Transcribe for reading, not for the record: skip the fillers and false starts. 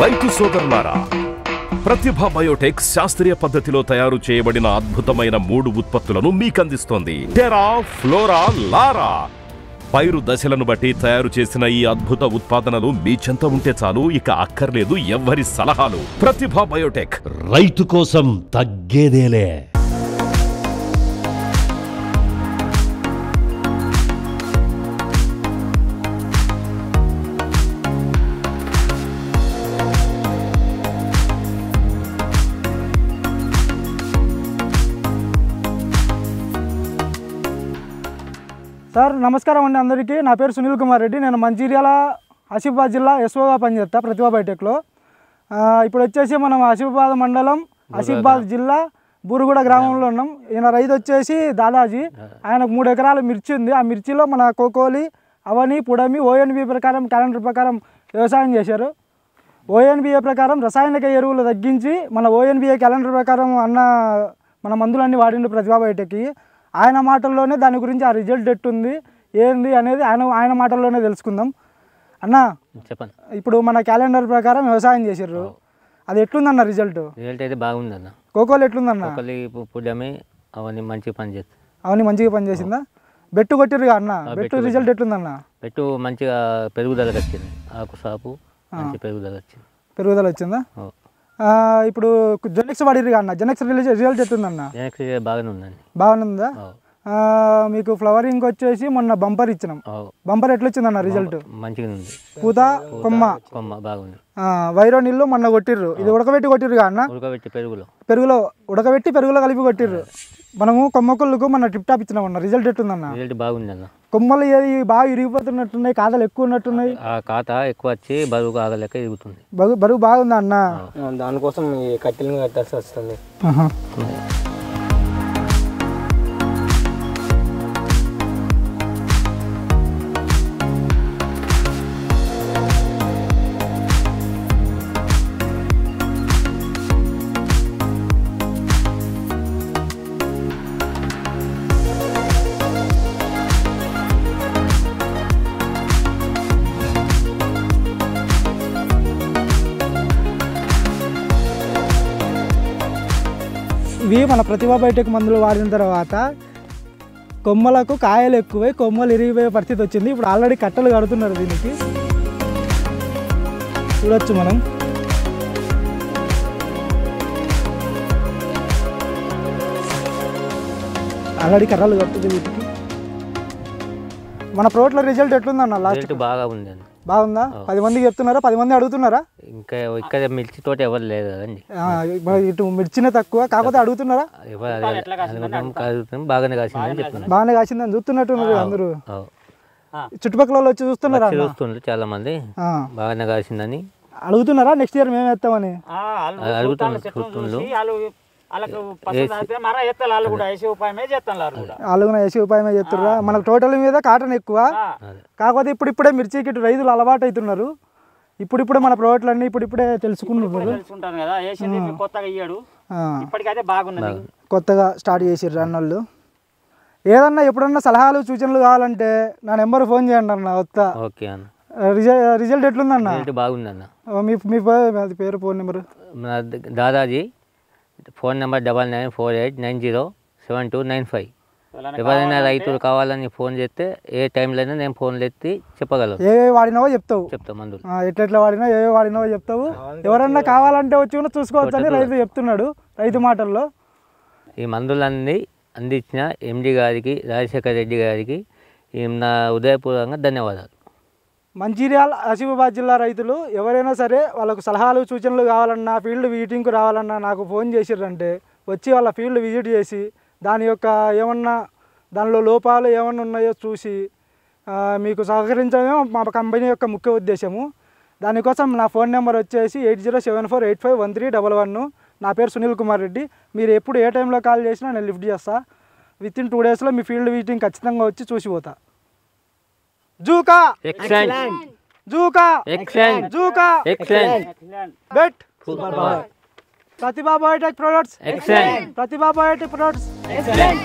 రైతు సోదరులారా, ప్రతిభ బయోటెక్ శాస్త్రీయ పద్ధతిలో తయారు చేయబడిన అద్భుతమైన 3 ఉత్పత్తులను మీకందిస్తోంది. టెరా, ఫ్లోరా, లారా. పైరు దశలను బట్టి తయారు చేసిన ఈ అద్భుత ఉత్పాదనలు మీ చెంత ఉంటే చాలు, ఇక అక్కర్లేదు ఎవ్వరి సలహాలు. ప్రతిభ బయోటెక్, రైతు కోసం తగ్గేదేలే. సార్ నమస్కారం అండి అందరికీ. నా పేరు సునీల్ కుమార్ రెడ్డి. నేను మంచిర్యాల ఆసిఫాబాద్ జిల్లా ఎస్ఓగా పనిచేస్తా ప్రతిభా బయోటెక్లో. ఇప్పుడు వచ్చేసి మనం ఆసిఫాబాద్ మండలం ఆసిఫాబాద్ జిల్లా బూరుగుడ గ్రామంలో ఉన్నాం. ఈయన రైతు వచ్చేసి దాదాజీ. ఆయనకు 3 ఎకరాల మిర్చి ఉంది. ఆ మిర్చిలో మన కోకోలి, అవని, పుడమి, ఓఎన్బి ప్రకారం క్యాలెండర్ ప్రకారం వ్యవసాయం చేశారు. ఓఎన్బిఏ ప్రకారం రసాయనిక ఎరువులు తగ్గించి మన ఓఎన్బిఏ క్యాలెండర్ ప్రకారం మన మందులన్నీ వాడిండు ప్రతిభా బయోటెక్కి. ఆయన మాటల్లోనే దాని గురించి ఆ రిజల్ట్ ఎట్టుంది ఏంది అనేది ఆయన మాటల్లోనే తెలుసుకుందాం. అన్న చెప్పండి. ఇప్పుడు మన క్యాలెండర్ ప్రకారం వ్యవసాయం చేసారు, అది ఎట్లుందన్న రిజల్ట్? రిజల్ట్ అయితే బాగుందన్న. కోకోలు ఎట్లుందన్న? కోకోలి పుడమి అవన్నీ మంచిగా పనిచేస్తాయి. అవన్నీ మంచిగా పనిచేసిందా? బెట్టు కొట్టిరుగా అన్న, బెట్టు రిజల్ట్ ఎట్లుందన్న? బెట్టు మంచిగా పెరుగుదల వచ్చింది. ఆకు సాపు మంచి పెరుగుదల వచ్చింది. పెరుగుదల వచ్చిందా? ఇప్పుడు జెనెక్స్ వాడిరుగా అన్న, జెనెక్స్ రిజల్ట్ ఎట్లుందన్న? జెనెక్స్ బాగానే ఉందండి. బాగుందా? మీకు ఫ్లవరింగ్ వచ్చేసి మొన్న బంపర్ ఇచ్చినాం. బంపర్ ఎట్లా వచ్చిందన్న రిజల్ట్? మంచిగా ఉంది. పూత కొమ్మ బాగుంది. వైరో నీళ్ళు మొన్న కొట్టిర్రు, ఇది ఉడకబెట్టి కొట్టిర్రుగా అన్న? ఉడకబెట్టి పెరుగులో ఉడకబెట్టి పెరుగులో కలిపి కొట్టిర్రు. మనము కొమ్మకుళ్ళకు మన టిప్ టాప్ ఇచ్చినాం అన్న, రిజల్ట్ ఎట్లుందన్న? రిజల్ట్ బాగుంది అన్న. కొమ్మలు ఏది బాగా ఇరిగిపోతున్నట్టున్నాయి, కాతలు ఎక్కువ ఉన్నట్టున్నాయి. ఆ కాత ఎక్కువ వచ్చి బరువు ఆగలేక ఇరుగుతుంది. బరువు బాగుందా అన్న? దానికోసం కట్టెలు కట్టాల్సి వస్తుంది. ఇవి మన ప్రతిభా బయోటెక్ మందులు వాడిన తర్వాత కొమ్మలకు కాయలు ఎక్కువై కొమ్మలు ఇరిగిపోయే పరిస్థితి వచ్చింది. ఇప్పుడు ఆల్రెడీ కట్టలు కడుతున్నారు. దీనికి చూడొచ్చు మనం. ఆల్రెడీ కర్రలు కడుతుంది వీటికి. మన ప్రోట్ల రిజల్ట్ ఎట్లుందన్న? లాస్ట్ బాగా ఉంది. బాగుందా? 10 మందికి చెప్తున్నారా? 10 మంది అడుగుతున్నారా? ఇంకా ఇక్కడ మిర్చి తోట ఎవరు లేదు కదండి. ఇటు మిర్చినే తక్కువ, కాకపోతే అడుగుతున్నారా? బాగానే కాసిందని చెప్తున్నారు. బాగానే కాసిందని చూస్తున్నట్టున్నారు అందరూ. చుట్టుపక్కల వాళ్ళు వచ్చి చూస్తున్నారా? చూస్తుండ్రు చాలా మంది. బాగానే కాసిందని అడుగుతున్నారా? నెక్స్ట్ ఇయర్ మేము వేస్తామని అడుగుతున్నారు. చూస్తుండ్రు. వాళ్ళు కూడా ఏసీ ఉపాయమే చేస్తుర్రా. మనకు టోటల్ మీద కాటన్ ఎక్కువ, కాకపోతే ఇప్పుడిప్పుడే మిర్చికి రైతులు అలవాటు అవుతున్నారు. ఇప్పుడిప్పుడే మన ప్రోడక్ట్లన్నీ ఇప్పుడిప్పుడే తెలుసుకుంటున్నారు. కొత్తగా స్టార్ట్ చేసిర్రు అన్నోళ్ళు. ఏదన్నా ఎప్పుడన్నా సలహాలు సూచనలు కావాలంటే నా నెంబర్ ఫోన్ చేయండి అన్న. వస్తా. రిజల్ట్ ఎట్లుందన్న? బాగుందన్న. మీ పేరు, phone number? Dadaji. Phone number 9948907295. ఎవరైనా రైతులు కావాలని ఫోన్ చేస్తే ఏ టైంలో అయినా నేను ఫోన్లు ఎత్తి చెప్పగలను. ఏ వాడినావో చెప్తా మందులు ఎట్లా వాడినా, ఏ వాడినావో చెప్తావు. ఎవరన్నా కావాలంటే వచ్చి కూడా చూసుకోవచ్చు అని రైతు చెప్తున్నాడు రైతు మాటల్లో. ఈ మందులన్నీ అందించిన ఎండి గారికి, రాజశేఖర్ రెడ్డి గారికి నా ఉదయపూర్వకంగా ధన్యవాదాలు. మంచిర్యాల ఆసిఫాబాద్ జిల్లా రైతులు ఎవరైనా సరే వాళ్ళకు సలహాలు సూచనలు కావాలన్నా, ఫీల్డ్ విజిటింగ్కు రావాలన్నా నాకు ఫోన్ చేసిర్రంటే వచ్చి వాళ్ళ ఫీల్డ్ విజిట్ చేసి దాని యొక్క ఏమన్నా దానిలో లోపాలు ఏమన్నా ఉన్నాయో చూసి మీకు సహకరించడమే మా కంపెనీ యొక్క ముఖ్య ఉద్దేశము. దానికోసం నా ఫోన్ నెంబర్ వచ్చేసి 8074851311. నా పేరు సునీల్ కుమార్ రెడ్డి. మీరు ఎప్పుడు ఏ టైంలో కాల్ చేసినా నేను లిఫ్ట్ చేస్తా. విత్ ఇన్ 2 డేస్లో మీ ఫీల్డ్ విజిటింగ్ ఖచ్చితంగా వచ్చి చూసిపోతా. జూకా ఎక్సలెంట్, జూకా ఎక్సలెంట్, జూకా ఎక్సలెంట్, బెట్ ప్రతిభా బయోటెక్ ప్రొడక్ట్స్, ఎక్సలెంట్, ప్రతిభా బయోటెక్ ప్రొడక్ట్స్, ఎక్సలెంట్.